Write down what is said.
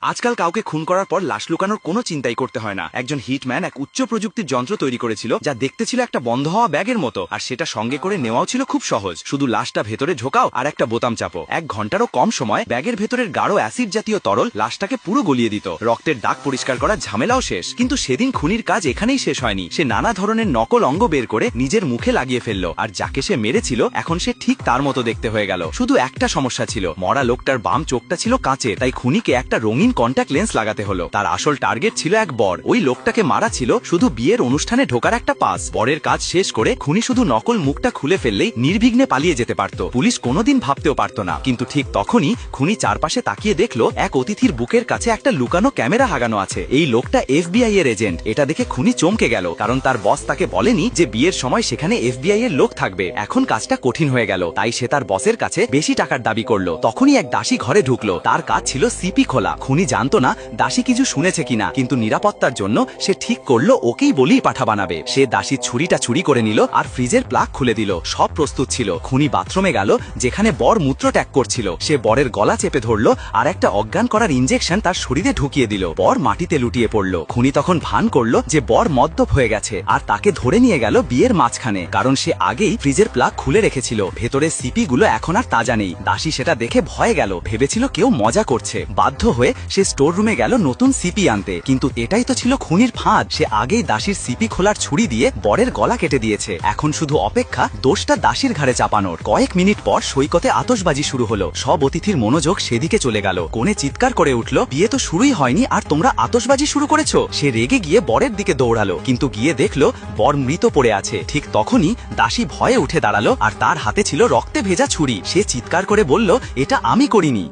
আজকাল কাউকে খুন করার পর লাশ লুকানোর কোনো চিন্তাই করতে হয় না। একজন হিটম্যান এক উচ্চ প্রযুক্তির যন্ত্র তৈরি করেছিল যা দেখতে ছিল একটা বন্ধ হওয়া ব্যাগের মতো, আর সেটা সঙ্গে করে নেওয়াও ছিল খুব সহজ। শুধু লাশটা ভেতরে ঢোকাও আর একটা বোতাম চাপো। 1 ঘন্টারও কম সময় ব্যাগের ভেতরের গাঢ় অ্যাসিড জাতীয় তরল লাশটাকে পুরো গলিয়ে দিত। রক্তের দাগ পরিষ্কার করার ঝামেলাও শেষ। কিন্তু সেদিন খুনির কাজ এখানেই শেষ হয়নি। সে নানা ধরনের নকল অঙ্গ বের করে নিজের মুখে লাগিয়ে ফেললো, আর যাকে সে মেরেছিল এখন সে ঠিক তার মতো দেখতে হয়ে গেল। শুধু একটা সমস্যা ছিল, মরা লোকটার বাম চোখটা ছিল কাঁচের, তাই খুনিকে একটা রঙিন কন্ট্যাক্ট লেন্স লাগাতে হলো। তার আসল টার্গেট ছিল এক বর। ওই লোকটাকে মারা ছিল শুধু বিয়ের অনুষ্ঠানে ঢোকার একটা পাস। বরের কাজ শেষ করে খুনি শুধু নকল মুখটা খুলে ফেললেই নির্বিঘ্নে পালিয়ে যেতে পারত। পুলিশ কোনোদিন ভাবতেও পারত না। কিন্তু ঠিক তখনই খুনি চারপাশে তাকিয়ে দেখলো এক অতিথির বুকের কাছে একটা লুকানো ক্যামেরা হাগানো আছে। এই লোকটা FBI এর এজেন্ট। এটা দেখে খুনি চমকে গেল, কারণ তার বস তাকে বলেনি যে বিয়ের সময় সেখানে FBI এর লোক থাকবে। এখন কাজটা কঠিন হয়ে গেল, তাই সে তার বসের কাছে বেশি টাকার দাবি করলো। তখনই এক দাসী ঘরে ঢুকলো। তার কাজ ছিল সিপি খোলা। খুনি জানতো না দাসী কিছু শুনেছে কিনা, কিন্তু নিরাপত্তার জন্য সে ঠিক করলো ওকেই বলেই পাঠা বানাবে। সে দাসীর ছুরিটা চুরি করে নিল আর ফ্রিজের প্লাগ খুলে দিল। সব প্রস্তুত ছিল। খুনি বাথরুমে গেল যেখানে বর মূত্র ত্যাগ করছিল। সে বরের গলা চেপে ধরলো আর একটা অজ্ঞান করার ইনজেকশন তার শরীরে ঢুকিয়ে দিল। বর মাটিতে লুটিয়ে পড়লো। খুনি তখন ভান করলো যে বর মদ্যপ হয়ে গেছে আর তাকে ধরে নিয়ে গেল বিয়ের মাঝখানে, কারণ সে আগেই ফ্রিজের প্লাগ খুলে রেখেছিল। ভেতরে সিপি গুলো এখন আর তাজা নেই। দাসী সেটা দেখে ভয়ে গেল, ভেবেছিল কেউ মজা করছে। বাধ্য হয়ে সে স্টোর রুমে গেল নতুন সিপি আনতে, কিন্তু এটাই তো ছিল খুনির ফাঁদ। সে আগেই দাসীর সিপি খোলার ছুরি দিয়ে বরের গলা কেটে দিয়েছে। এখন শুধু অপেক্ষা দোষটা দাসীর ঘাড়ে চাপানোর। কয়েক মিনিট পর সৈকতে আতশবাজি শুরু হলো। সব অতিথির মনোযোগ সেদিকে চলে গেল। কোণে চিৎকার করে উঠল, বিয়ে তো শুরুই হয়নি আর তোমরা আতশবাজি শুরু করেছো। সে রেগে গিয়ে বরের দিকে দৌড়ালো, কিন্তু গিয়ে দেখলো বর মৃত পড়ে আছে। ঠিক তখনই দাসী ভয়ে উঠে দাঁড়ালো আর তার হাতে ছিল রক্তে ভেজা ছুরি। সে চিৎকার করে বলল, এটা আমি করিনি।